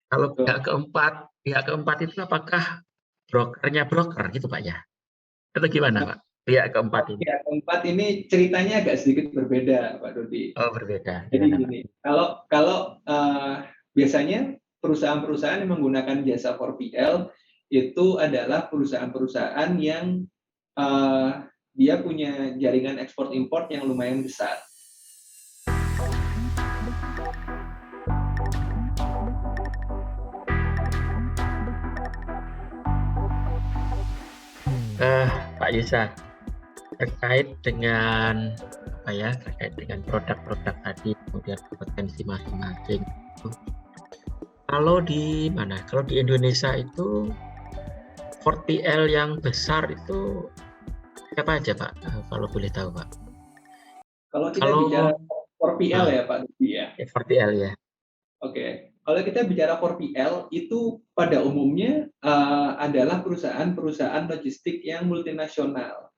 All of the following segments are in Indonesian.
Kalau Betul. pihak keempat itu apakah brokernya broker gitu Pak ya? Atau gimana Pak? Pihak keempat Kalau ini? pihak keempat ini ceritanya agak sedikit berbeda, Pak Dodi. Oh berbeda, Jadi gimana Pak? gini, kalau kalau biasanya perusahaan-perusahaan yang menggunakan jasa 4PL itu adalah perusahaan-perusahaan yang eh, dia punya jaringan ekspor impor yang lumayan besar. Pak Yusa, terkait dengan apa ya, terkait dengan produk-produk tadi, kemudian kompetensi masing-masing. Kalau di mana? Kalau di Indonesia itu 4PL yang besar itu siapa aja Pak? Kalau boleh tahu Pak. Kalau kita Kalau bicara 4PL ah, ya Pak Dodi ya. 4PL ya. Oke, kalau kita bicara 4PL itu pada umumnya adalah perusahaan-perusahaan logistik yang multinasional.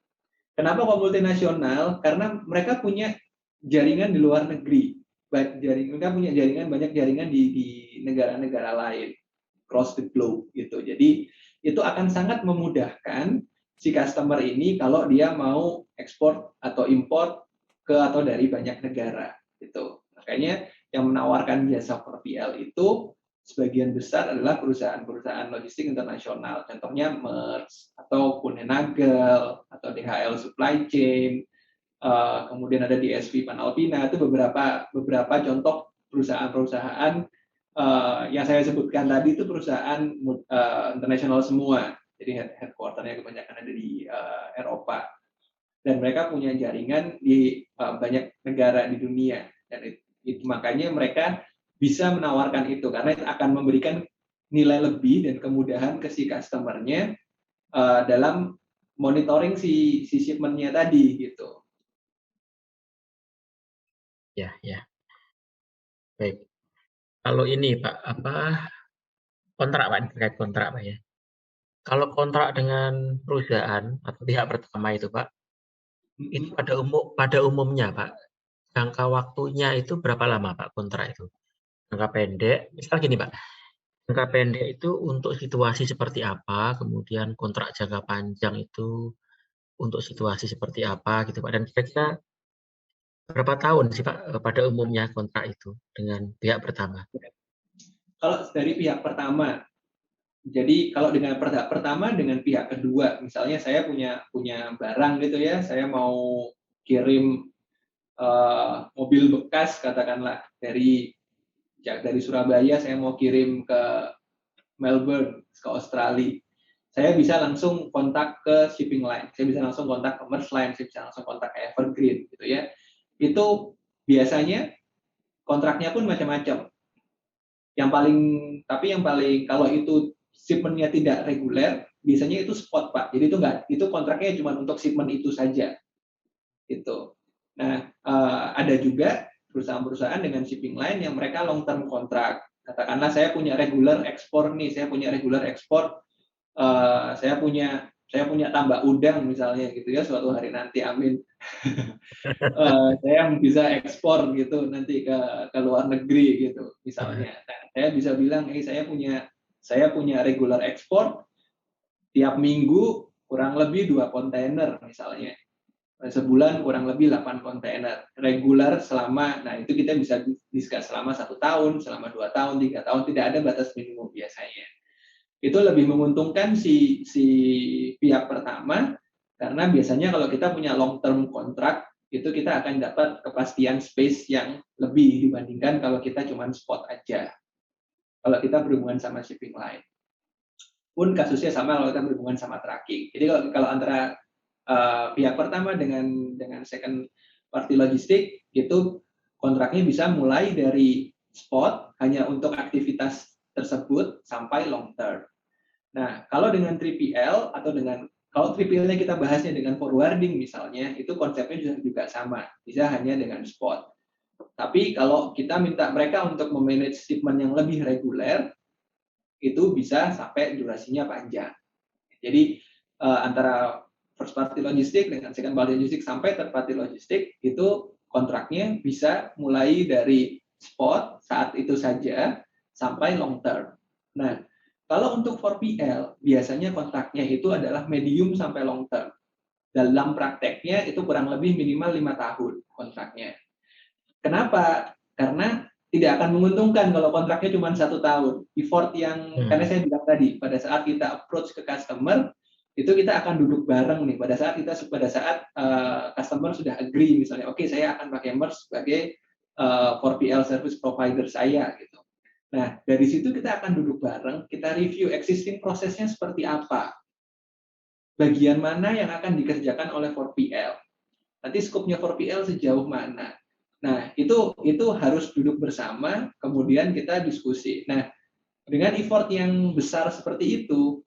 Kenapa kok multinasional? Karena mereka punya jaringan di luar negeri. Mereka punya jaringan, banyak jaringan di negara-negara lain, across the globe gitu. Jadi itu akan sangat memudahkan si customer ini kalau dia mau ekspor atau import ke atau dari banyak negara gitu. Makanya yang menawarkan jasa 4PL itu sebagian besar adalah perusahaan-perusahaan logistik internasional. Contohnya Maersk atau Kuehne+Nagel atau DHL Supply Chain. Kemudian ada DSV Panalpina, itu beberapa contoh perusahaan-perusahaan yang saya sebutkan tadi itu perusahaan internasional semua. Jadi headquarter-nya kebanyakan ada di Eropa. Dan mereka punya jaringan di banyak negara di dunia. Dan itu makanya mereka bisa menawarkan itu karena itu akan memberikan nilai lebih dan kemudahan ke si customer-nya dalam monitoring si shipment-nya tadi gitu. Ya, ya. Baik. Kalau ini Pak, apa kontrak Pak, terkait kontrak Pak ya. Kalau kontrak dengan perusahaan atau pihak pertama itu Pak, itu pada umumnya Pak, jangka waktunya itu berapa lama Pak kontrak itu? Jangka pendek, misal gini Pak, jangka pendek itu untuk situasi seperti apa, kemudian kontrak jangka panjang itu untuk situasi seperti apa gitu Pak, dan kira-kira berapa tahun sih Pak pada umumnya kontrak itu dengan pihak pertama? Kalau dari pihak pertama, jadi kalau dengan pihak pertama dengan pihak kedua, misalnya saya punya barang gitu ya, saya mau kirim mobil bekas katakanlah dari Surabaya saya mau kirim ke Melbourne ke Australia. Saya bisa langsung kontak ke shipping line, saya bisa langsung kontak ke Maersk Line, saya bisa langsung kontak ke Evergreen gitu ya. Itu biasanya kontraknya pun macam-macam. Yang paling kalau itu shipment-nya tidak reguler, biasanya itu spot Pak. Jadi itu kontraknya cuma untuk shipment itu saja. Itu. Nah, ada juga perusahaan-perusahaan dengan shipping line yang mereka long term kontrak. Katakanlah saya punya regular ekspor nih, saya punya regular ekspor, saya punya tambak udang misalnya gitu ya suatu hari nanti, amin. Saya bisa ekspor gitu nanti ke luar negeri gitu misalnya. Nah, saya bisa bilang, saya punya regular ekspor tiap minggu kurang lebih 2 kontainer misalnya. Sebulan kurang lebih 8 kontainer regular selama, nah itu kita bisa diskus selama 1 tahun, selama 2 tahun, 3 tahun, tidak ada batas minimum biasanya. Itu lebih menguntungkan si pihak pertama karena biasanya kalau kita punya long term kontrak itu kita akan dapat kepastian space yang lebih dibandingkan kalau kita cuma spot aja. Kalau kita berhubungan sama shipping line. Pun kasusnya sama kalau kita berhubungan sama tracking. Jadi kalau antara pihak pertama dengan second party logistik itu kontraknya bisa mulai dari spot hanya untuk aktivitas tersebut sampai long term. Nah, kalau dengan 3PL atau kalau 3PL-nya kita bahasnya dengan forwarding misalnya, itu konsepnya juga sama, bisa hanya dengan spot. Tapi kalau kita minta mereka untuk memanage shipment yang lebih reguler, itu bisa sampai durasinya panjang. Jadi antara first party logistik dengan second party logistik sampai third party logistik itu kontraknya bisa mulai dari spot saat itu saja sampai long term. Nah, kalau untuk 4PL, biasanya kontraknya itu adalah medium sampai long term. Dalam prakteknya itu kurang lebih minimal 5 tahun kontraknya. Kenapa? Karena tidak akan menguntungkan kalau kontraknya cuma 1 tahun. Effort yang, karena saya bilang tadi, pada saat kita approach ke customer, itu kita akan duduk bareng nih. Pada saat customer sudah agree, misalnya, oke, saya akan pakai MERS sebagai 4PL service provider saya, gitu. Nah, dari situ kita akan duduk bareng, kita review existing prosesnya seperti apa. Bagian mana yang akan dikerjakan oleh 4PL. Nanti skopnya 4PL sejauh mana. Nah, itu harus duduk bersama, kemudian kita diskusi. Nah, dengan effort yang besar seperti itu,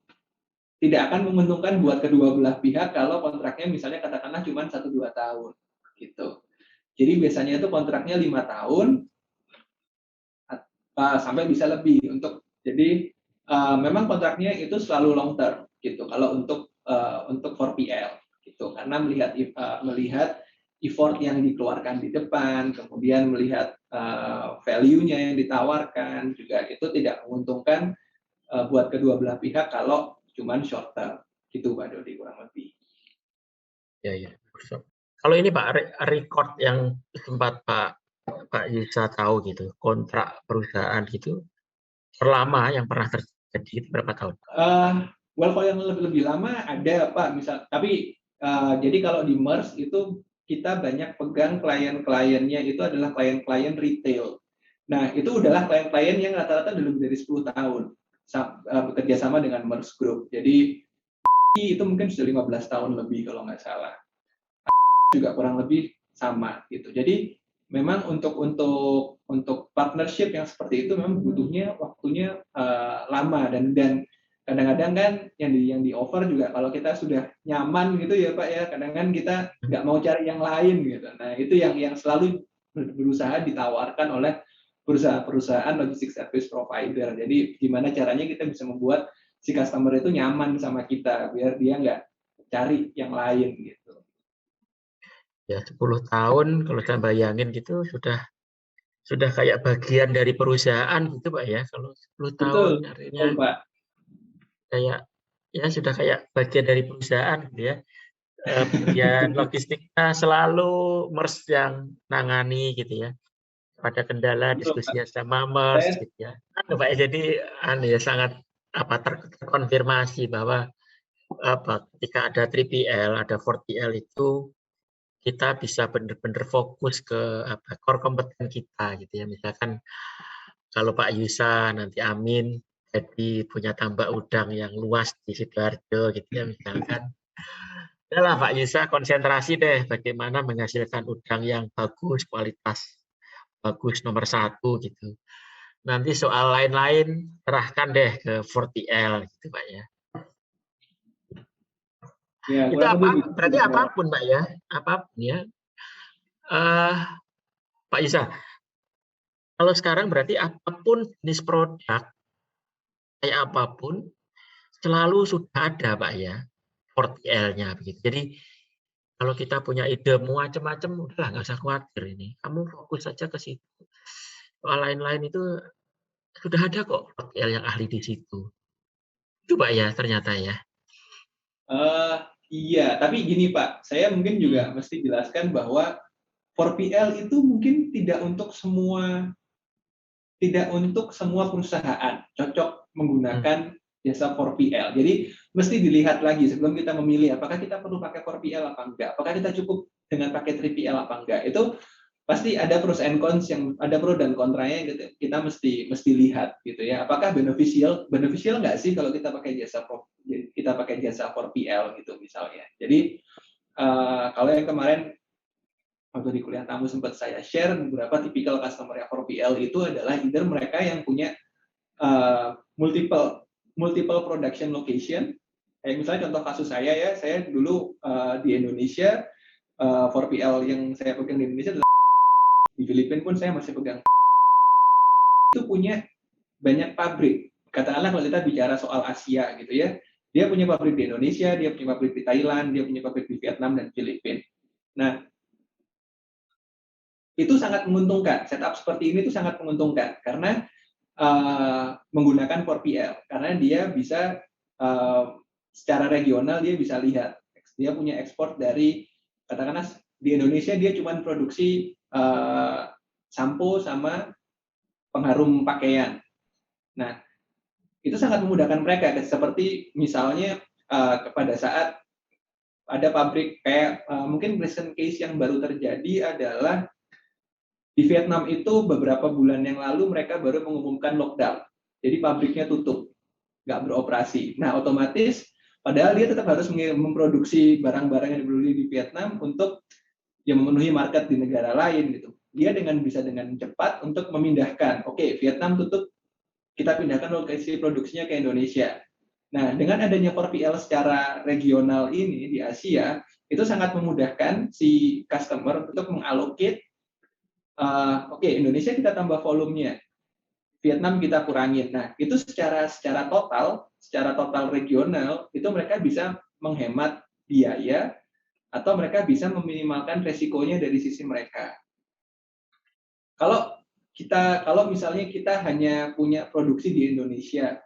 tidak akan menguntungkan buat kedua belah pihak kalau kontraknya misalnya katakanlah cuma 1-2 tahun. Gitu. Jadi biasanya itu kontraknya 5 tahun, sampai bisa lebih. Jadi memang kontraknya itu selalu long term, gitu. Kalau untuk 4PL, gitu. Karena melihat effort yang dikeluarkan di depan, kemudian melihat value-nya yang ditawarkan, juga itu tidak menguntungkan buat kedua belah pihak kalau cuman short term. Gitu Pak Dodi, kurang lebih. Ya, ya. Kalau ini Pak, record yang sempat Pak Yusa tahu gitu, kontrak perusahaan gitu, terlama yang pernah terjadi itu berapa tahun? Well, kalau yang lebih lama ada Pak, tapi jadi kalau di MERS itu kita banyak pegang klien-kliennya itu adalah klien-klien retail. Nah, itu adalah klien-klien yang rata-rata lebih dari 10 tahun bekerja sama dengan MERS Group. Jadi itu mungkin sudah 15 tahun lebih kalau nggak salah. Juga kurang lebih sama gitu. Jadi memang untuk partnership yang seperti itu memang butuhnya waktunya lama, dan kadang-kadang kan yang di offer juga kalau kita sudah nyaman gitu ya Pak ya, kadang-kadang kita nggak mau cari yang lain gitu. Nah, itu yang selalu berusaha ditawarkan oleh perusahaan logistik service provider. Jadi gimana caranya kita bisa membuat si customer itu nyaman sama kita biar dia nggak cari yang lain gitu. Ya, 10 tahun kalau saya bayangin gitu sudah kayak bagian dari perusahaan gitu Pak ya. Kalau 10 tahun Betul, artinya betul Pak. kayak ya sudah kayak bagian dari perusahaan gitu ya. Bagian logistiknya selalu MERS yang nangani gitu ya. Pada kendala Betul Pak. diskusinya sama MERS Saya gitu ya. Pak ya, jadi ya sangat terkonfirmasi bahwa ketika ada 3PL, ada 4PL itu kita bisa benar-benar fokus ke core kompeten kita gitu ya. Misalkan kalau Pak Yusa nanti amin jadi punya tambak udang yang luas di Sidoarjo gitu ya misalkan. Udahlah Pak Yusa konsentrasi deh bagaimana menghasilkan udang yang bagus, kualitas bagus nomor 1 gitu. Nanti soal lain-lain serahkan deh ke 4TL gitu Pak ya. ya Itu kurang lebih berarti begitu. apapun Pak ya, apapun ya. Pak Yusa, kalau sekarang berarti apapun jenis produk kayak apapun selalu sudah ada Pak ya 4TL-nya begitu. Jadi kalau kita punya ide macam-macam udahlah nggak usah khawatir ini. Kamu fokus saja ke situ. Soal lain-lain itu sudah ada kok 4TL yang ahli di situ. Itu Pak ya ternyata ya. Iya, tapi gini Pak, saya mungkin juga mesti jelaskan bahwa 4PL itu mungkin tidak untuk semua perusahaan cocok menggunakan jasa 4PL. Jadi mesti dilihat lagi sebelum kita memilih apakah kita perlu pakai 4PL apa enggak, apakah kita cukup dengan pakai 3PL apa enggak. Itu pasti ada pros and cons, yang ada pro dan kontranya gitu. Kita mesti lihat gitu ya. Apakah beneficial nggak sih kalau kita pakai jasa 4PL gitu misalnya. Jadi kalau yang kemarin waktu di kuliah tamu sempat saya share, beberapa tipikal customer 4PL itu adalah either mereka yang punya multiple production location. Kayak misalnya contoh kasus saya ya, saya dulu di Indonesia 4PL yang saya pegang di Indonesia adalah di Filipina pun saya masih pegang. Itu punya banyak pabrik. Katakanlah kalau kita bicara soal Asia gitu ya, dia punya pabrik di Indonesia, dia punya pabrik di Thailand, dia punya pabrik di Vietnam dan Filipina. Nah, itu sangat menguntungkan. Setup seperti ini itu sangat menguntungkan karena menggunakan 4PL karena dia bisa secara regional dia bisa lihat dia punya ekspor dari katakanlah di Indonesia dia cuma produksi sampo sama pengharum pakaian. Nah, itu sangat memudahkan mereka seperti misalnya pada saat ada pabrik kayak mungkin recent case yang baru terjadi adalah di Vietnam itu beberapa bulan yang lalu mereka baru mengumumkan lockdown. Jadi pabriknya tutup, nggak beroperasi. Nah, otomatis padahal dia tetap harus memproduksi barang-barang yang dibeli di Vietnam untuk yang memenuhi market di negara lain gitu. Dia bisa dengan cepat untuk memindahkan. Oke, Vietnam tutup, kita pindahkan lokasi produksinya ke Indonesia. Nah, dengan adanya 4PL secara regional ini di Asia, itu sangat memudahkan si customer untuk mengalokate oke, Indonesia kita tambah volumenya, Vietnam kita kurangin. Nah, itu secara total regional itu mereka bisa menghemat biaya atau mereka bisa meminimalkan resikonya dari sisi mereka. Kalau misalnya kita hanya punya produksi di Indonesia,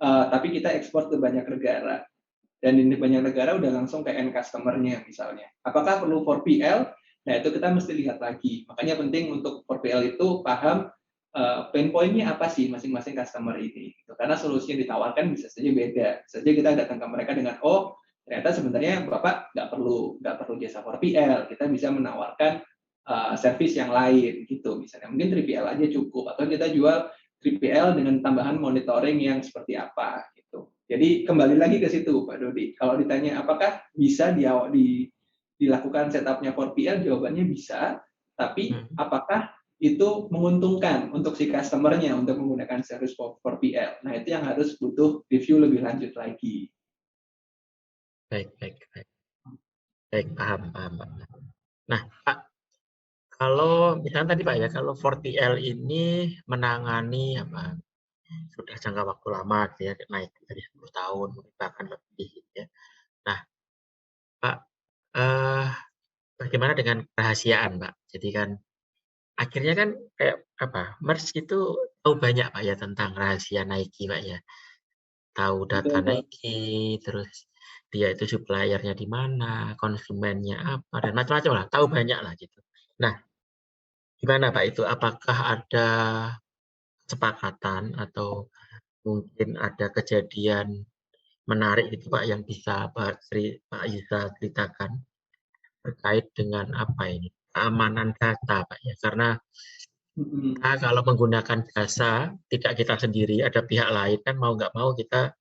tapi kita ekspor ke banyak negara dan di banyak negara udah langsung ke end customer-nya misalnya. Apakah perlu 4PL? Nah, itu kita mesti lihat lagi. Makanya penting untuk 4PL itu paham pain point-nya apa sih masing-masing customer ini. Karena solusi yang ditawarkan bisa saja beda. Bisa saja kita datang ke mereka dengan, oh ternyata sebenarnya Bapak nggak perlu jasa 4PL. Kita bisa menawarkan service yang lain gitu. Misalnya mungkin 3PL aja cukup. Atau kita jual 3PL dengan tambahan monitoring yang seperti apa gitu. Jadi kembali lagi ke situ Pak Dodi. Kalau ditanya apakah bisa dilakukan setupnya 4PL, jawabannya bisa. Tapi apakah itu menguntungkan untuk si customer-nya untuk menggunakan service 4PL? Nah, itu yang harus butuh review lebih lanjut lagi. Baik. Baik, paham. Nah, Pak, kalau misalnya tadi Pak ya, kalau 4PL ini menangani apa? Sudah jangka waktu lama gitu ya, naik dari 10 tahun bahkan lebih gitu ya. Nah, Pak, bagaimana dengan kerahasiaan, Pak? Jadi kan akhirnya kan kayak apa? Merz itu tahu banyak Pak ya tentang rahasia Nike Pak ya. Tahu data Betul, Pak. Nike, terus dia itu supplier-nya di mana, konsumennya apa dan macam-macam lah, tahu banyak lah gitu. Nah, gimana Pak itu? Apakah ada kesepakatan atau mungkin ada kejadian menarik itu Pak yang bisa Pak Yusa ceritakan terkait dengan apa ini, keamanan data Pak ya? Karena kita kalau menggunakan jasa tidak kita sendiri, ada pihak lain kan mau nggak mau kita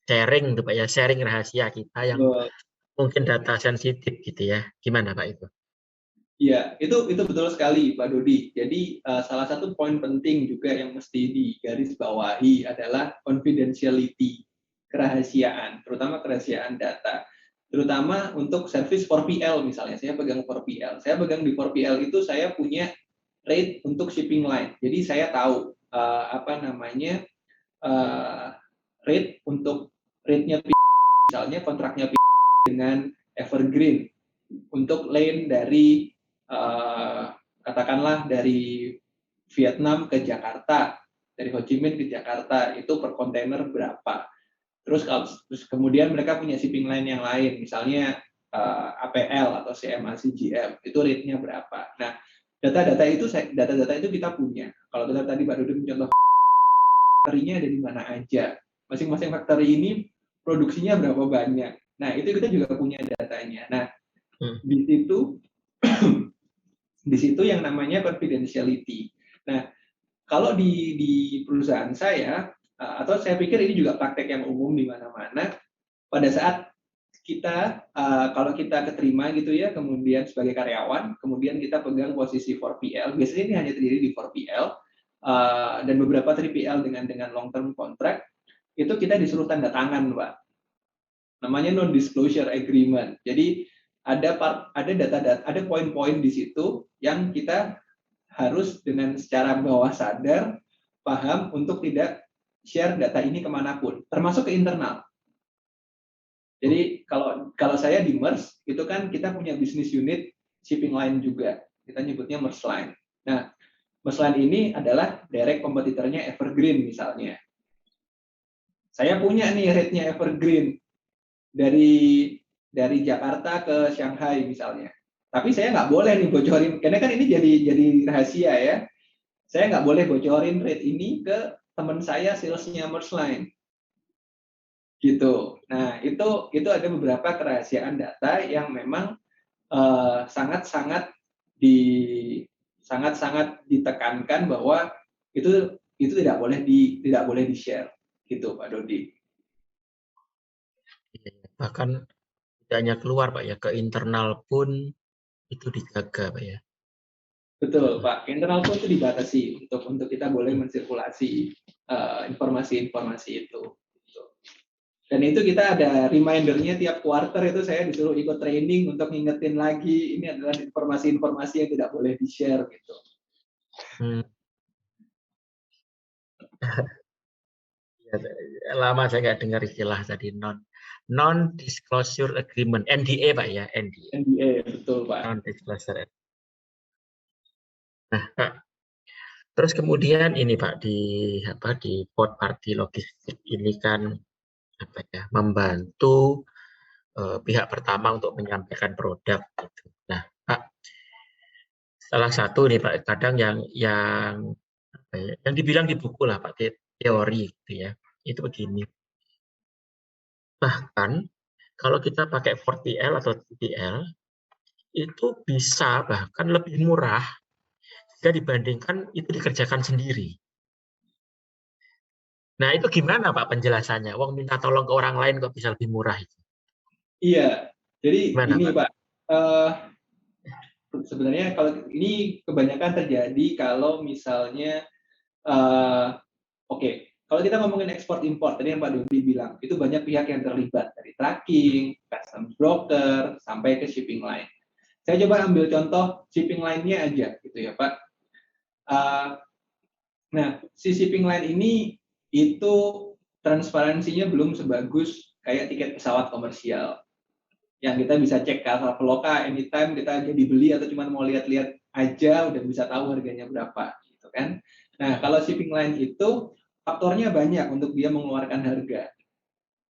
sharing tuh Pak ya, sharing rahasia kita yang mungkin data sensitif gitu ya. Gimana Pak itu? Iya, itu betul sekali Pak Dodi. Jadi salah satu poin penting juga yang mesti digarisbawahi adalah confidentiality, kerahasiaan, terutama kerahasiaan data. Terutama untuk service 4PL misalnya, saya pegang 4PL. Saya pegang di 4PL itu saya punya rate untuk shipping line. Jadi saya tahu rate untuk rate-nya misalnya kontraknya dengan Evergreen untuk lane dari katakanlah dari Vietnam ke Jakarta, dari Ho Chi Minh ke Jakarta itu per kontainer berapa. Terus kemudian mereka punya shipping line yang lain, misalnya APL atau CMA CGM, itu rate-nya berapa. Nah, data-data itu kita punya. Kalau kita tadi Pak Dodi mencontoh factory-nya ada di mana aja. Masing-masing factory ini produksinya berapa banyak. Nah, itu kita juga punya datanya. Nah, di situ yang namanya confidentiality. Nah, kalau di perusahaan saya, atau saya pikir ini juga praktek yang umum di mana-mana, pada saat kita, kalau kita keterima gitu ya, kemudian sebagai karyawan, kemudian kita pegang posisi 4PL, biasanya ini hanya terdiri di 4PL, dan beberapa 3PL dengan long term contract, itu kita disuruh tanda tangan, Pak. Namanya non-disclosure agreement. Jadi ada data-data, ada poin-poin di situ yang kita harus dengan secara bawah sadar paham untuk tidak share data ini kemanapun, termasuk ke internal. Jadi kalau saya di Merz itu kan kita punya bisnis unit shipping line juga, kita nyebutnya Merz Line. Nah, Merge ini adalah direct kompetitornya Evergreen misalnya. Saya punya nih rate-nya Evergreen dari Jakarta ke Shanghai misalnya. Tapi saya nggak boleh nih bocorin, karena kan ini jadi rahasia ya. Saya nggak boleh bocorin rate ini ke teman saya salesnya Mergeline gitu. Nah itu ada beberapa kerahasiaan data yang memang sangat-sangat di sangat-sangat ditekankan bahwa itu tidak boleh di share gitu Pak Dodi. Bahkan tidak hanya keluar Pak ya, ke internal pun itu dijaga Pak ya. Betul Pak, internal pun itu dibatasi untuk kita boleh mensirkulasi informasi-informasi itu. Dan itu kita ada remindernya tiap quarter, itu saya disuruh ikut training untuk ngingetin lagi ini adalah informasi-informasi yang tidak boleh di-share gitu. Hmm. Lama saya nggak dengar istilah tadi non disclosure agreement, NDA Pak ya, NDA. NDA betul Pak. Non disclosure. Nah Pak, terus kemudian ini Pak di third party logistik ini kan apa ya, membantu pihak pertama untuk menyampaikan produk gitu. Nah Pak, salah satu nih Pak, kadang yang apa ya, yang dibilang di buku lah Pak, teori gitu ya, itu begini. Bahkan kalau kita pakai 4PL atau TPL, itu bisa bahkan lebih murah jika dibandingkan itu dikerjakan sendiri. Nah, itu gimana Pak penjelasannya? Wong minta tolong ke orang lain kok bisa lebih murah itu. Iya, jadi Gimana gini Pak? Pak, sebenarnya kalau ini kebanyakan terjadi kalau misalnya oke, kalau kita ngomongin ekspor impor tadi yang Pak Dodi bilang, itu banyak pihak yang terlibat dari tracking, customs broker, sampai ke shipping line. Saya coba ambil contoh shipping line-nya aja gitu ya Pak. Nah, si shipping line ini itu transparansinya belum sebagus kayak tiket pesawat komersial yang kita bisa cek ke Traveloka anytime kita jadi beli atau cuma mau lihat-lihat aja udah bisa tahu harganya berapa gitu kan. Nah, kalau shipping line itu faktornya banyak untuk dia mengeluarkan harga.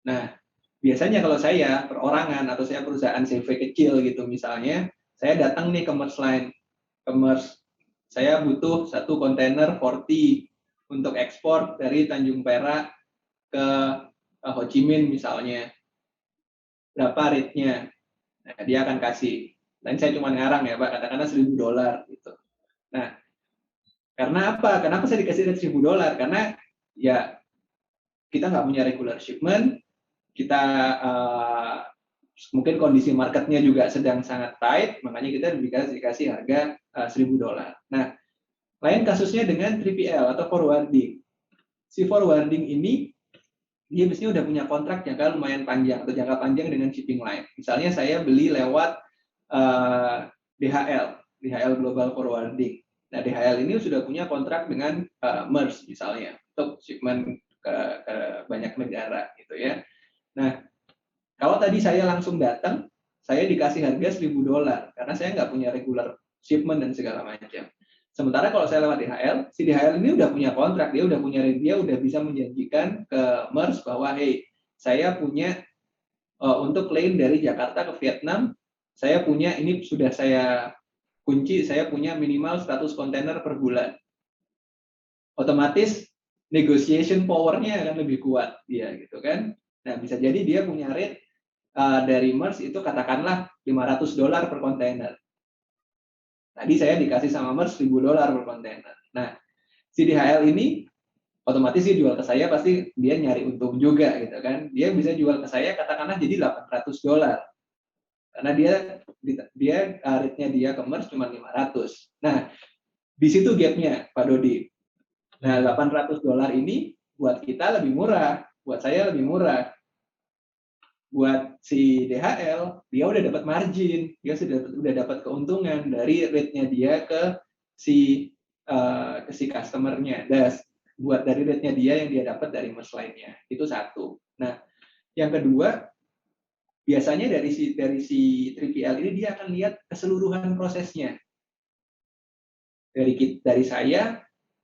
Nah, biasanya kalau saya perorangan atau saya perusahaan CV kecil gitu misalnya, saya datang nih ke Merge Line, ke Merge, saya butuh satu kontainer 40 untuk ekspor dari Tanjung Perak ke Ho Chi Minh misalnya. Berapa rate-nya? Nah, dia akan kasih. Dan saya cuma ngarang ya Pak, katakanlah $1.000 gitu. Nah, karena apa? Kenapa saya dikasih rate $1.000? Karena ya kita nggak punya regular shipment, kita mungkin kondisi marketnya juga sedang sangat tight, makanya kita dikasih harga $1.000. Nah, lain kasusnya dengan 3PL atau forwarding. Si forwarding ini dia biasanya udah punya kontrak jangka lumayan panjang atau jangka panjang dengan shipping line. Misalnya saya beli lewat DHL Global Forwarding. Nah, DHL ini sudah punya kontrak dengan Merge misalnya untuk shipment ke banyak negara gitu ya. Nah, kalau tadi saya langsung datang, saya dikasih harga $1.000 karena saya nggak punya regular shipment dan segala macam. Sementara kalau saya lewat DHL, si DHL ini udah punya kontrak, dia udah bisa menjanjikan ke Merge bahwa hey, saya punya untuk lane dari Jakarta ke Vietnam, saya punya ini sudah saya kunci, saya punya minimal 100 kontainer per bulan. Otomatis negotiation power-nya akan lebih kuat dia gitu kan. Nah, bisa jadi dia punya rate dari Merge itu katakanlah $500 per kontainer. Tadi saya dikasih sama Merge $1.000 per kontainer. Nah, si DHL ini otomatis dia jual ke saya pasti dia nyari untung juga gitu kan. Dia bisa jual ke saya katakanlah jadi $800. Karena dia rate-nya dia ke Merge cuma 500. Nah, di situ gap-nya Pak Dodi. Nah, $800 ini buat kita lebih murah, buat saya lebih murah. Buat si DHL, dia udah dapat margin, dia sudah dapat keuntungan dari rate-nya dia ke si customer-nya. Buat dari rate-nya dia yang dia dapat dari merge lainnya. Itu satu. Nah, yang kedua, biasanya dari si 3PL ini dia akan lihat keseluruhan prosesnya. dari saya,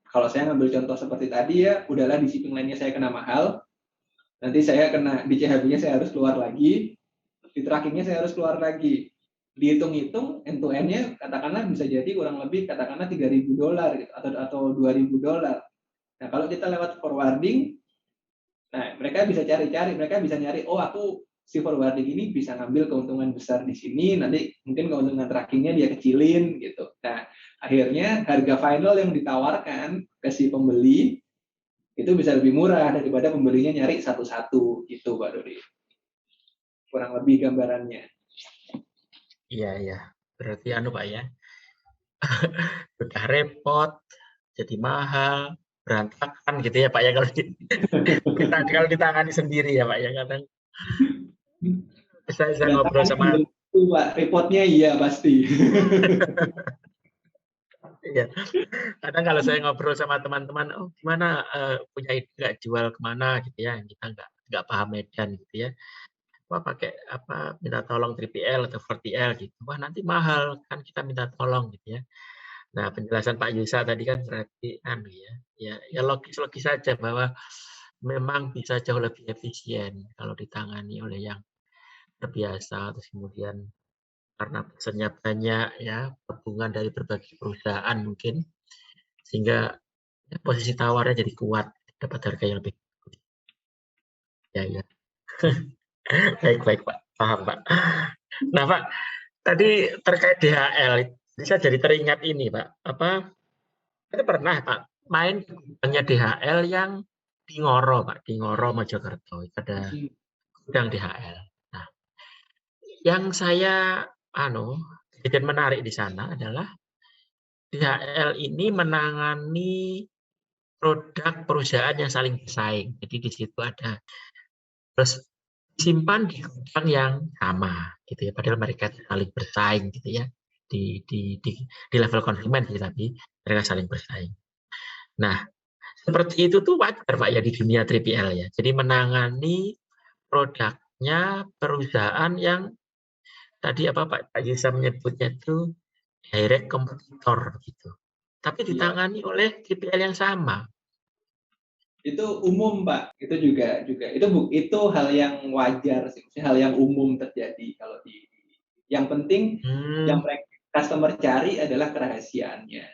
kalau saya ngambil contoh seperti tadi ya, udahlah di shipping line-nya saya kena mahal, nanti saya kena di CHB-nya saya harus keluar lagi, di tracking-nya saya harus keluar lagi. Dihitung-hitung end to end-nya katakanlah bisa jadi kurang lebih katakanlah $3.000 gitu, atau $2.000. Nah, kalau kita lewat forwarding, nah mereka bisa nyari, oh aku si forwarding ini bisa ngambil keuntungan besar di sini, nanti mungkin keuntungan trackingnya dia kecilin gitu. Nah, akhirnya harga final yang ditawarkan ke si pembeli itu bisa lebih murah daripada pembelinya nyari satu-satu gitu, Pak Dodi. Kurang lebih gambarannya. Iya, iya. Berarti anu Pak ya, udah repot, jadi mahal, berantakan gitu ya Pak ya kalau ditangani sendiri ya Pak ya kadang saya ngobrol Berantakan sama itu, Pak. Repotnya iya pasti. ya, kadang kalau saya ngobrol sama teman-teman, oh gimana punya ide nggak jual kemana gitu ya, kita nggak paham medan gitu ya. Wah pakai apa minta tolong 3PL atau 4PL gitu. Wah nanti mahal kan kita minta tolong gitu ya. Nah, penjelasan Pak Yusa tadi kan berarti anu ya, ya logis-logis saja bahwa memang bisa jauh lebih efisien kalau ditangani oleh yang terbiasa, terus kemudian karena pesannya banyak ya, gabungan dari berbagai perusahaan mungkin, sehingga ya, posisi tawarnya jadi kuat, dapat harga yang lebih ya ya. Baik baik Pak, paham Pak. Nah Pak, tadi terkait DHL, saya jadi teringat ini Pak, apa saya pernah Pak main gudangnya DHL yang di Ngoro Pak, di Ngoro Mojokerto. Ada gudang DHL. Nah, yang saya bikin menarik di sana adalah DHL ini menangani produk perusahaan yang saling bersaing. Jadi di situ ada terus simpan di gudang yang sama gitu ya. Padahal mereka saling bersaing gitu ya. Di level konsumen sih tapi mereka saling bersaing. Nah, seperti itu tuh wajar Pak ya di dunia 3PL ya. Jadi menangani produknya perusahaan yang tadi apa Pak Yusuf menyebutnya itu direct kompetitor gitu. Tapi Iya. ditangani oleh 3PL yang sama. Itu umum, Pak. Itu juga itu hal yang wajar sih, hal yang umum terjadi kalau yang penting yang Hmm, mereka customer cari adalah kerahasiaannya.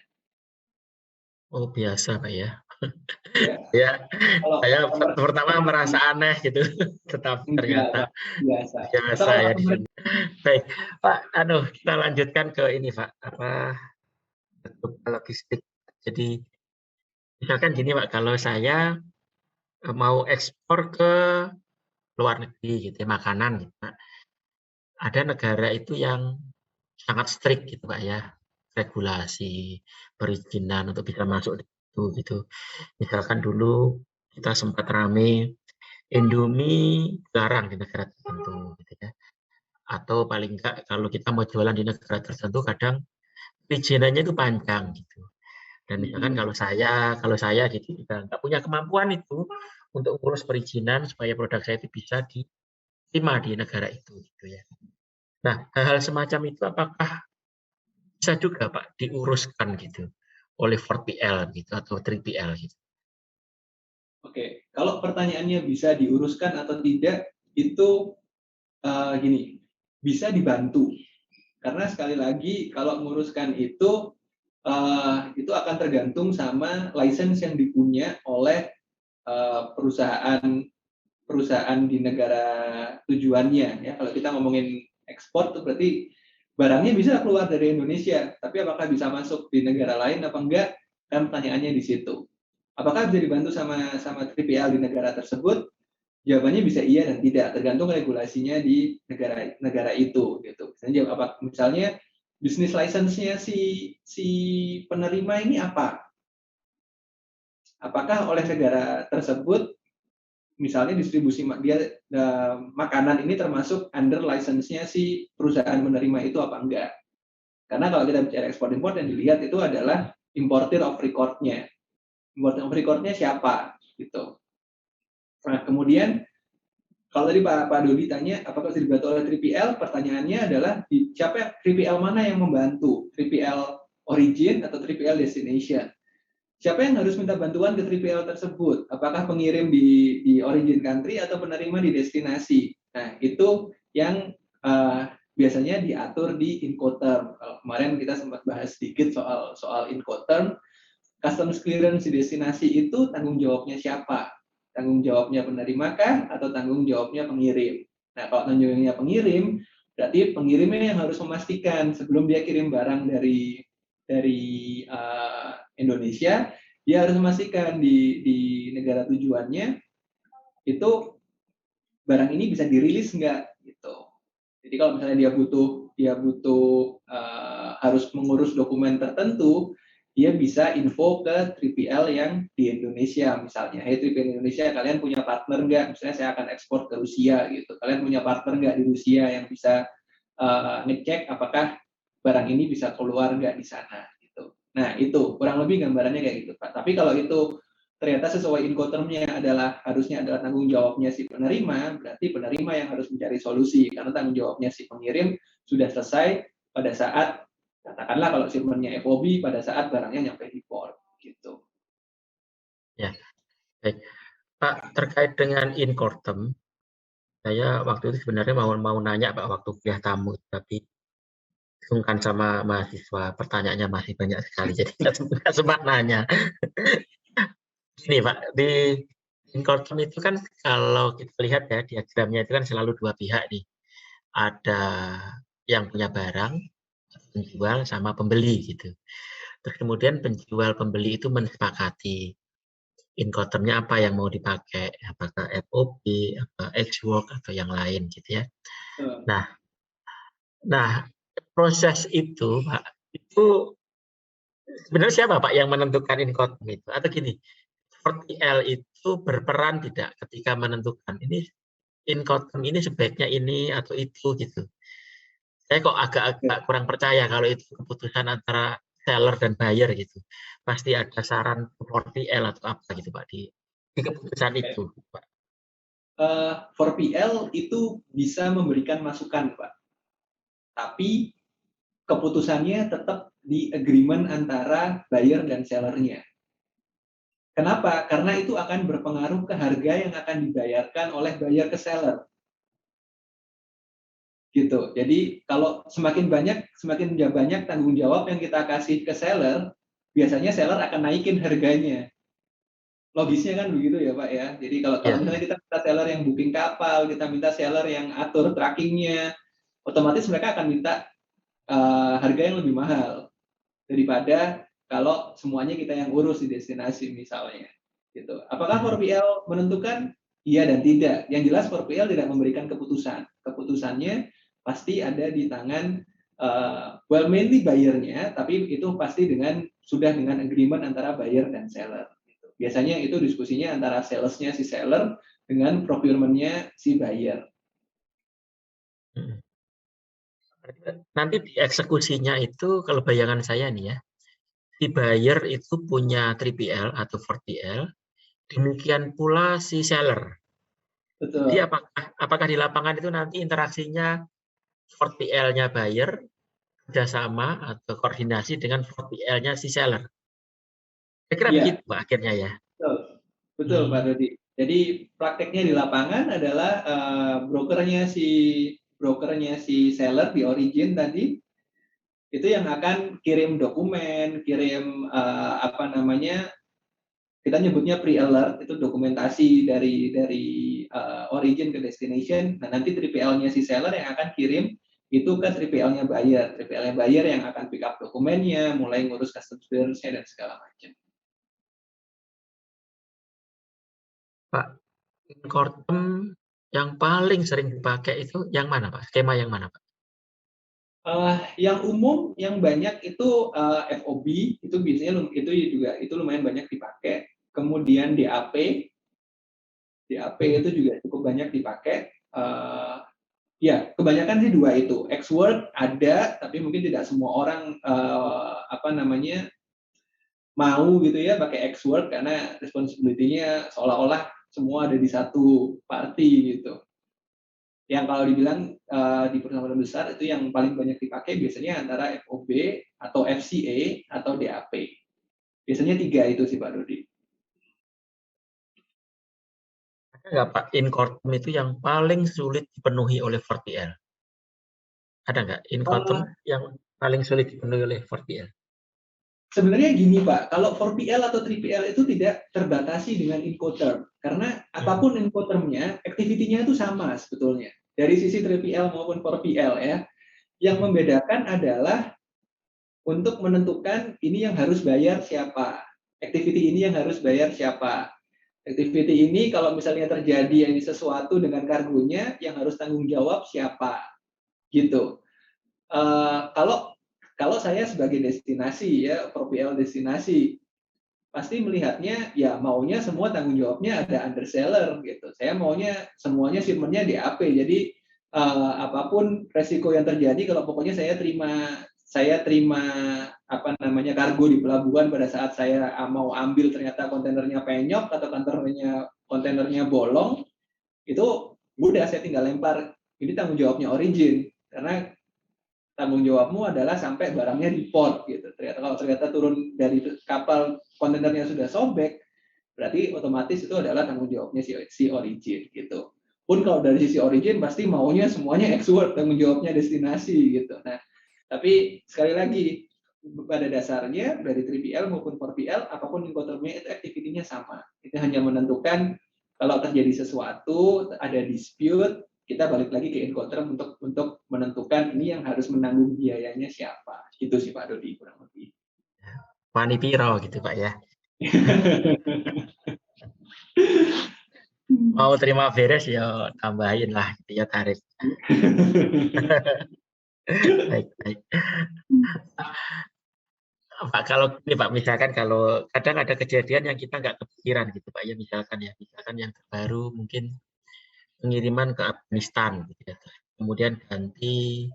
oh biasa Pak ya. Ya, Ya, kalau saya customer pertama merasa aneh gitu, tetapi enggak, ternyata Pak, biasa. Atau biasa kalau ya di customer sana. Baik, Pak, kita lanjutkan ke ini Pak, apa bentuk logistik. Jadi misalkan gini Pak, kalau saya mau ekspor ke luar negeri gitu ya, makanan gitu Pak. Ada negara itu yang sangat strict gitu Pak ya, regulasi, perizinan untuk bisa masuk di situ gitu. Misalkan dulu kita sempat rame Indomie dilarang di negara tertentu gitu ya. Atau paling enggak kalau kita mau jualan di negara tertentu kadang perizinannya itu panjang gitu. Dan misalkan kalau saya gitu juga nggak punya kemampuan itu untuk urus perizinan supaya produk saya itu bisa diterima di negara itu gitu ya. Nah, hal-hal semacam itu apakah bisa juga Pak diuruskan gitu oleh 4PL gitu atau 3PL gitu? Oke, kalau pertanyaannya bisa diuruskan atau tidak, itu gini, bisa dibantu. Karena sekali lagi kalau menguruskan itu akan tergantung sama license yang dipunya oleh perusahaan perusahaan di negara tujuannya. Ya, kalau kita ngomongin ekspor itu berarti barangnya bisa keluar dari Indonesia, tapi apakah bisa masuk di negara lain apa enggak? Kan pertanyaannya di situ. Apakah bisa dibantu sama 3PL di negara tersebut? Jawabannya bisa iya dan tidak, tergantung regulasinya di negara negara itu gitu. Misalnya bisnis license-nya si penerima ini apa? Apakah oleh negara tersebut misalnya distribusi makanan ini termasuk under license-nya si perusahaan menerima itu apa enggak? Karena kalau kita bicara ekspor impor yang dilihat itu adalah importer of record-nya. Importer of record-nya siapa gitu. Nah, kemudian kalau tadi Pak Dodi tanya apakah bisa dibantu oleh 3PL, pertanyaannya adalah siapa 3PL mana yang membantu? 3PL origin atau 3PL destination. Siapa yang harus minta bantuan ke 3PL tersebut? Apakah pengirim di origin country atau penerima di destinasi? Nah, itu yang biasanya diatur di Incoterm. Kalau kemarin kita sempat bahas sedikit soal Incoterm, customs clearance di destinasi itu tanggung jawabnya siapa? Tanggung jawabnya penerima kah atau tanggung jawabnya pengirim? Nah, kalau tanggung jawabnya pengirim, berarti pengirimnya yang harus memastikan sebelum dia kirim barang dari Indonesia, dia harus memastikan di negara tujuannya itu barang ini bisa dirilis nggak gitu. Jadi kalau misalnya dia butuh harus mengurus dokumen tertentu, dia bisa info ke 3PL yang di Indonesia misalnya. Hey 3PL Indonesia, kalian punya partner nggak? Misalnya saya akan ekspor ke Rusia gitu. Kalian punya partner nggak di Rusia yang bisa ngecek apakah barang ini bisa keluar nggak di sana gitu. Nah itu kurang lebih gambarannya kayak gitu Pak. Tapi kalau itu ternyata sesuai Incoterm-nya harusnya adalah tanggung jawabnya si penerima, berarti penerima yang harus mencari solusi karena tanggung jawabnya si pengirim sudah selesai pada saat katakanlah kalau shipment-nya FOB pada saat barangnya nyampe di port gitu. Ya, baik. Pak, terkait dengan Incoterm, saya waktu itu sebenarnya mau nanya Pak waktu kuliah tamu, tapi sungkan sama mahasiswa, pertanyaannya masih banyak sekali, jadi nggak sempat nanya. Ini Pak, di Incoterm itu kan kalau kita lihat ya diagramnya itu kan selalu dua pihak nih. Ada yang punya barang, penjual sama pembeli gitu. Terus kemudian penjual pembeli itu mensepakati Incoterm-nya apa yang mau dipakai, apakah FOB, apa Ex-Work atau yang lain gitu ya. Nah, proses itu Pak, itu sebenarnya siapa Pak yang menentukan Incoterm itu? Atau gini, 4PL itu berperan tidak ketika menentukan ini Incoterm ini sebaiknya ini atau itu gitu. Saya kok agak-agak kurang percaya kalau itu keputusan antara seller dan buyer gitu. Pasti ada saran 4PL atau apa gitu Pak di keputusan itu Pak. 4PL itu bisa memberikan masukan Pak, tapi keputusannya tetap di agreement antara buyer dan sellernya. Kenapa? Karena itu akan berpengaruh ke harga yang akan dibayarkan oleh buyer ke seller. Gitu. Jadi kalau semakin banyak tanggung jawab yang kita kasih ke seller, biasanya seller akan naikin harganya. Logisnya kan begitu ya Pak ya. Jadi kalau Ya, misalnya kita minta seller yang booking kapal, kita minta seller yang atur trackingnya, otomatis mereka akan minta harga yang lebih mahal daripada kalau semuanya kita yang urus di destinasi misalnya. Gitu. Apakah 4PL menentukan? Iya dan tidak. Yang jelas 4PL tidak memberikan keputusan. Keputusannya pasti ada di tangan mainly buyer-nya, tapi itu pasti sudah dengan agreement antara buyer dan seller. Gitu. Biasanya itu diskusinya antara sales-nya si seller dengan procurement-nya si buyer. nanti di eksekusinya itu kalau bayangan saya nih ya, si buyer itu punya 3PL atau 4PL, demikian pula si seller. Jadi Betul. apakah di lapangan itu nanti interaksinya 4PL-nya buyer kerjasama atau koordinasi dengan 4PL-nya si seller. Saya kira begitu Iya, Pak akhirnya ya. betul. Betul Pak Hmm, Dodi. Jadi prakteknya di lapangan adalah brokernya si seller di origin tadi itu yang akan kirim dokumen, kirim kita nyebutnya pre-alert itu dokumentasi dari origin ke destination. Nah nanti 3PL-nya si seller yang akan kirim itu ke 3PL-nya buyer. 3PL-nya buyer yang akan pick up dokumennya, mulai ngurus customs clearance-nya dan segala macam. Pak, Incoterm yang paling sering dipakai itu yang mana Pak? Skema yang mana Pak? Yang umum, yang banyak itu FOB, itu biasanya itu lumayan banyak dipakai. Kemudian DAP itu juga cukup banyak dipakai. Ya, kebanyakan sih dua itu. Ex-Work ada, tapi mungkin tidak semua orang mau gitu ya pakai Ex-Work karena responsibility-nya seolah-olah semua ada di satu party gitu. yang kalau dibilang di perusahaan besar itu yang paling banyak dipakai biasanya antara FOB atau FCA atau DAP. Biasanya 3 itu sih Pak Dodi. Ada nggak Pak Incoterm itu yang paling sulit dipenuhi oleh 4PL? Ada nggak Incoterm Eh, yang paling sulit dipenuhi oleh 4PL? Sebenarnya gini Pak, kalau 4PL atau 3PL itu tidak terbatasi dengan Incoterm, karena apapun Incotermnya, activity-nya itu sama sebetulnya. Dari sisi 3PL maupun 4PL ya. Yang membedakan adalah untuk menentukan ini yang harus bayar siapa. Activity ini yang harus bayar siapa. Activity ini kalau misalnya terjadi yang sesuatu dengan kargonya, yang harus tanggung jawab siapa. Gitu. Kalau kalau saya sebagai destinasi ya, 4PL destinasi, pasti melihatnya ya maunya semua tanggung jawabnya ada underseller gitu. Saya maunya semuanya shipmentnya DAP. Jadi apapun resiko yang terjadi, kalau pokoknya saya terima apa namanya kargo di pelabuhan pada saat saya mau ambil ternyata kontainernya penyok atau kontainernya bolong, itu mudah saya tinggal lempar. Ini tanggung jawabnya origin karena tanggung jawabmu adalah sampai barangnya di port gitu. Ternyata kalau ternyata turun dari kapal kontainernya sudah sobek, berarti otomatis itu adalah tanggung jawabnya si origin gitu. Pun kalau dari sisi origin pasti maunya semuanya export, tanggung jawabnya destinasi gitu. Nah, tapi sekali lagi pada dasarnya dari 3PL maupun 4PL apapun incotermnya itu aktivitinya sama. Itu hanya menentukan kalau terjadi sesuatu, ada dispute, kita balik lagi ke Incoterm untuk menentukan ini yang harus menanggung biayanya siapa. Itu sih Pak Dodi kurang lebih. Wani piro gitu Pak ya. Mau terima beres ya tambahin lah gitu ya tarif. Baik, baik. Pak, kalau ini Pak, misalkan kalau kadang ada kejadian yang kita nggak kepikiran gitu Pak ya, misalkan yang terbaru mungkin pengiriman ke Afghanistan gitu ya. Kemudian ganti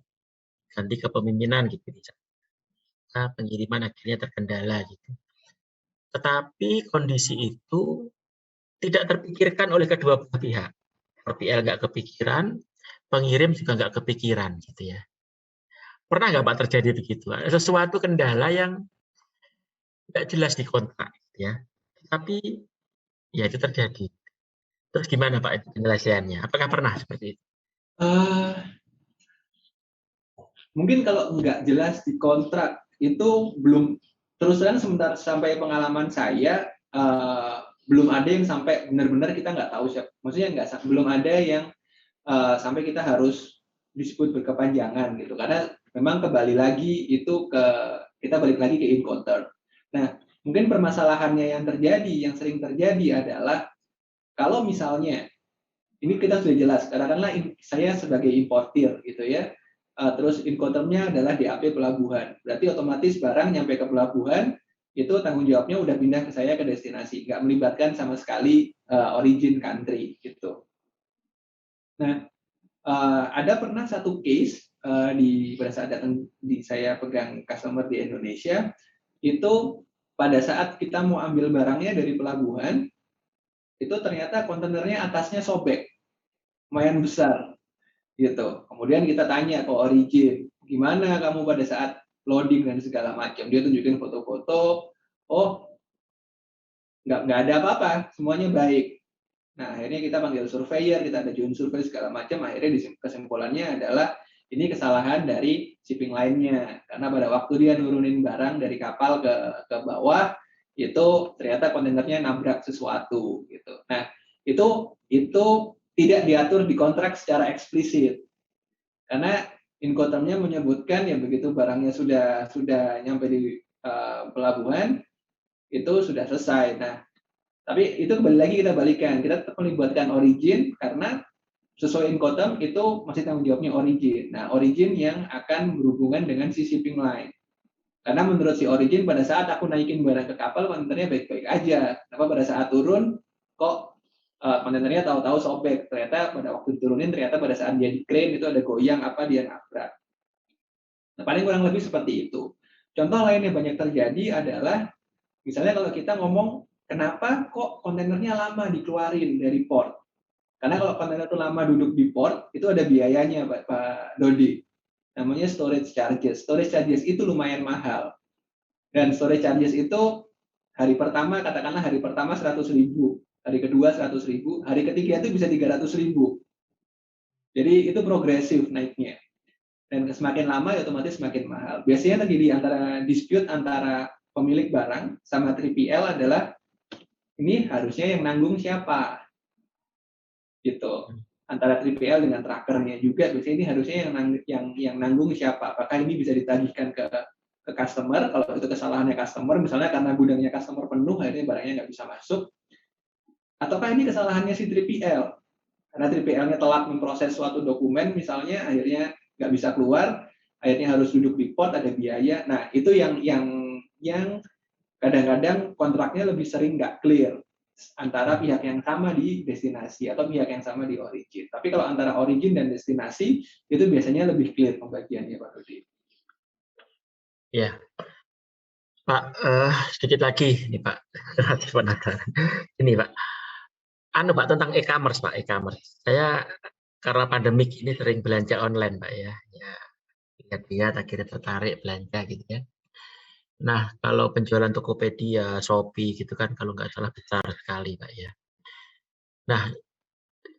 ganti kepemimpinan gitu misalnya, pengiriman akhirnya terkendala gitu. Tetapi kondisi itu tidak terpikirkan oleh kedua belah pihak. RPL nggak kepikiran, pengirim juga nggak kepikiran gitu ya. Pernah nggak Pak terjadi begitu? Sesuatu kendala yang nggak jelas di kontrak gitu ya. Tapi ya itu terjadi. Terus gimana Pak itu penyelesaiannya? Apakah pernah seperti itu? Uh, Mungkin kalau nggak jelas di kontrak itu belum, terus terang sebentar sampai pengalaman saya belum ada yang sampai benar-benar kita nggak tahu siapa. Maksudnya belum ada yang sampai kita harus disebut berkepanjangan gitu. Karena memang kembali lagi itu kita balik lagi ke encounter. Nah, mungkin permasalahannya yang terjadi, yang sering terjadi adalah kalau misalnya ini kita sudah jelas, katakanlah saya sebagai importir gitu ya, terus incotermnya adalah DAP pelabuhan, berarti otomatis barang nyampe ke pelabuhan itu tanggung jawabnya udah pindah ke saya ke destinasi, nggak melibatkan sama sekali origin country gitu. Nah, ada pernah satu case di pada saat datang di saya pegang customer di Indonesia itu pada saat kita mau ambil barangnya dari pelabuhan itu ternyata kontainernya atasnya sobek lumayan besar gitu. Kemudian kita tanya ke origin, gimana kamu pada saat loading dan segala macam. Dia tunjukin foto-foto, oh nggak ada apa-apa, semuanya baik. Nah akhirnya kita panggil surveyor, kita ada join survei segala macam. Akhirnya kesimpulannya adalah ini kesalahan dari shipping line-nya karena pada waktu dia nurunin barang dari kapal ke bawah itu ternyata kontainernya nabrak sesuatu gitu. Nah itu tidak diatur di kontrak secara eksplisit karena Incotermnya menyebutkan ya begitu barangnya sudah nyampe di pelabuhan itu sudah selesai. Nah, tapi itu kembali lagi kita balikan, kita tetap melibatkan origin karena sesuai Incoterm itu masih tanggung jawabnya origin. Nah, origin yang akan berhubungan dengan si shipping line. Karena menurut si origin pada saat aku naikin barang ke kapal kontainernya baik-baik aja. Kenapa pada saat turun kok kontainernya tahu-tahu sobek, ternyata pada waktu diturunin ternyata pada saat dia diklaim itu ada goyang apa dia nabrak. Nah, paling kurang lebih seperti itu. Contoh lain yang banyak terjadi adalah misalnya kalau kita ngomong kenapa kok kontainernya lama dikeluarin dari port. Karena kalau kontainer itu lama duduk di port, itu ada biayanya, Pak Dodi. Namanya storage charges. Storage charges itu lumayan mahal. Dan storage charges itu hari pertama, katakanlah hari pertama 100.000, hari kedua 100.000, hari ketiga itu bisa 300.000. Jadi itu progresif naiknya. Dan semakin lama ya otomatis semakin mahal. Biasanya terjadi antara dispute antara pemilik barang sama 3PL adalah ini harusnya yang nanggung siapa, gitu. Antara 3PL dengan trackernya juga biasanya ini harusnya yang nanggung siapa. Apakah ini bisa ditagihkan ke customer, kalau itu kesalahannya customer, misalnya karena gudangnya customer penuh, akhirnya barangnya nggak bisa masuk, ataukah ini kesalahannya si 3PL, karena 3PL-nya telat memproses suatu dokumen, misalnya, akhirnya nggak bisa keluar, akhirnya harus duduk di port, ada biaya. Nah, itu yang kadang-kadang kontraknya lebih sering nggak clear antara pihak yang sama di destinasi atau pihak yang sama di origin. Tapi kalau antara origin dan destinasi, itu biasanya lebih clear pembagiannya, Pak Rudi. Ya, Pak, sedikit lagi nih Pak, relatif penasaran. Ini Pak, Pak tentang e-commerce Pak, e-commerce. Saya karena pandemik ini sering belanja online Pak ya. Ya, lihat-lihat akhirnya tertarik belanja gitu ya. Nah, kalau penjualan Tokopedia, Shopee gitu kan kalau nggak salah besar sekali Pak ya. Nah,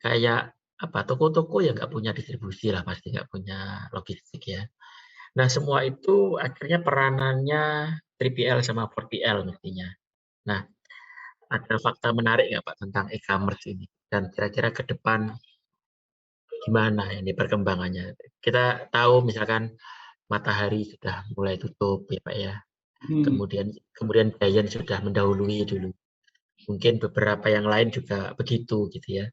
kayak apa, toko-toko yang nggak punya distribusi lah pasti, nggak punya logistik ya. Nah, semua itu akhirnya peranannya 3PL sama 4PL mestinya. Nah, ada fakta menarik nggak Pak tentang e-commerce ini? Dan kira-kira ke depan gimana ini perkembangannya? Kita tahu misalkan Matahari sudah mulai tutup ya Pak ya. Kemudian Giant sudah mendahului dulu. Mungkin beberapa yang lain juga begitu gitu ya.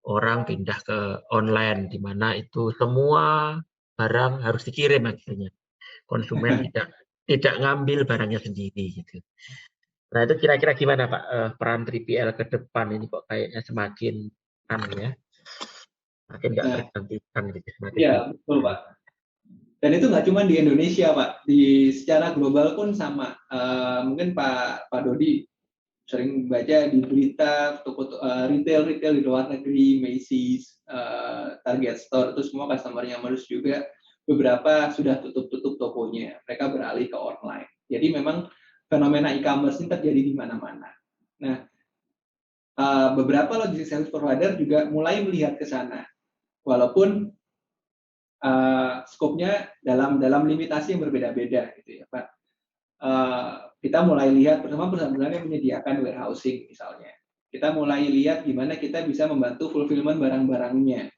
Orang pindah ke online di mana itu semua barang harus dikirim akhirnya. Konsumen tidak ngambil barangnya sendiri gitu. Nah, itu kira-kira gimana Pak peran 3PL ke depan ini kok kayaknya semakin ya, makin nggak Nah, tergantikan gitu, semakin ya betul Pak. Dan itu nggak cuma di Indonesia Pak, secara global pun sama. Mungkin Pak Dodi sering baca di berita retail di luar negeri, Macy's, Target Store, itu semua customer-nya Merus juga beberapa sudah tutup tokonya, mereka beralih ke online. Jadi memang fenomena e-commerce ini terjadi di mana-mana. Nah, beberapa logistik service provider juga mulai melihat ke sana, walaupun skopnya dalam limitasi yang berbeda-beda gitu ya Pak. Kita mulai lihat bersama perusahaan-perusahaan yang menyediakan warehousing misalnya. Kita mulai lihat gimana kita bisa membantu fulfillment barang-barangnya.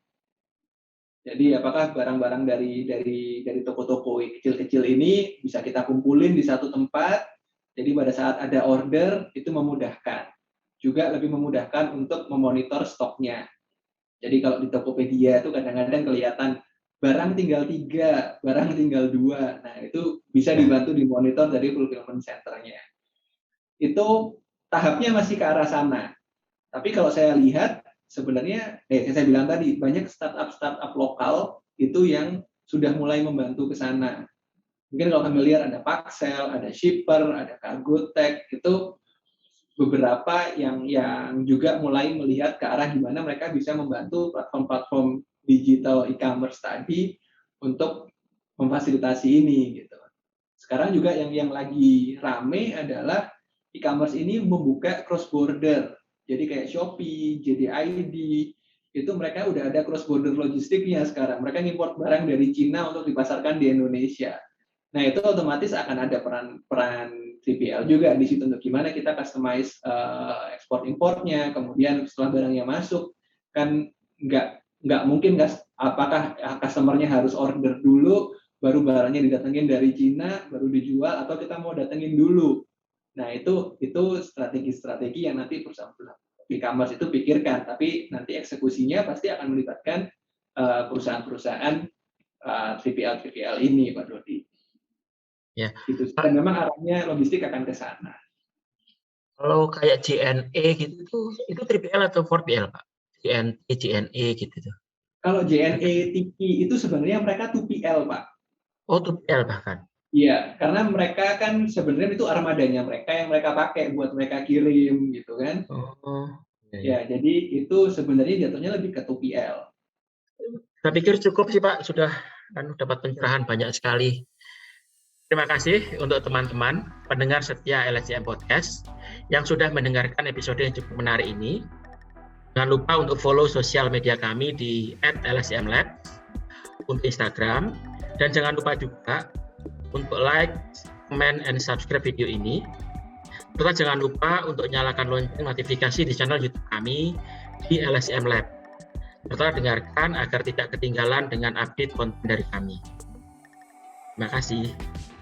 Jadi apakah barang-barang dari toko-toko kecil-kecil ini bisa kita kumpulin di satu tempat. Jadi pada saat ada order itu memudahkan. Juga lebih memudahkan untuk memonitor stoknya. Jadi kalau di Tokopedia itu kadang-kadang kelihatan barang tinggal 3, barang tinggal 2. Nah, itu bisa dibantu dimonitor dari fulfillment center-nya. Itu tahapnya masih ke arah sana. Tapi kalau saya lihat, sebenarnya, saya bilang tadi, banyak startup lokal itu yang sudah mulai membantu ke sana. Mungkin kalau familiar ada Paxel, ada Shipper, ada Cargotec, itu beberapa yang juga mulai melihat ke arah gimana mereka bisa membantu platform-platform digital e-commerce tadi untuk memfasilitasi ini gitu. Sekarang juga yang lagi rame adalah e-commerce ini membuka cross border. Jadi kayak Shopee, JDID, itu mereka udah ada cross border logistiknya sekarang. Mereka ngimport barang dari Cina untuk dipasarkan di Indonesia. Nah, itu otomatis akan ada peran 3PL juga di situ untuk gimana kita customize ekspor importnya, kemudian setelah barangnya masuk kan nggak mungkin apakah customer-nya harus order dulu baru barangnya didatengin dari Cina baru dijual atau kita mau datengin dulu. Nah, itu strategi-strategi yang nanti perusahaan e-commerce itu pikirkan, tapi nanti eksekusinya pasti akan melibatkan perusahaan-perusahaan 3PL ini, Pak Dodi. Ya. Gitu. Dan memang arahnya logistik akan ke sana. Kalau kayak JNE gitu itu 3PL atau 4PL Pak? JNE gitu tuh. Kalau JNE Tiki itu sebenarnya mereka 2PL Pak. Oh, 2PL bahkan. Iya, karena mereka kan sebenarnya itu armadanya mereka yang mereka pakai buat mereka kirim gitu kan. Oh. Ya. jadi itu sebenarnya jatuhnya lebih ke 2PL. Saya pikir cukup sih Pak, sudah dapat pencerahan banyak sekali. Terima kasih untuk teman-teman pendengar setia LSCM Podcast yang sudah mendengarkan episode yang cukup menarik ini. Jangan lupa untuk follow sosial media kami di @lscmlab untuk Instagram, dan jangan lupa juga untuk like, comment, and subscribe video ini. Serta jangan lupa untuk nyalakan lonceng notifikasi di channel YouTube kami di LSCM Lab. Serta dengarkan agar tidak ketinggalan dengan update konten dari kami. Terima kasih.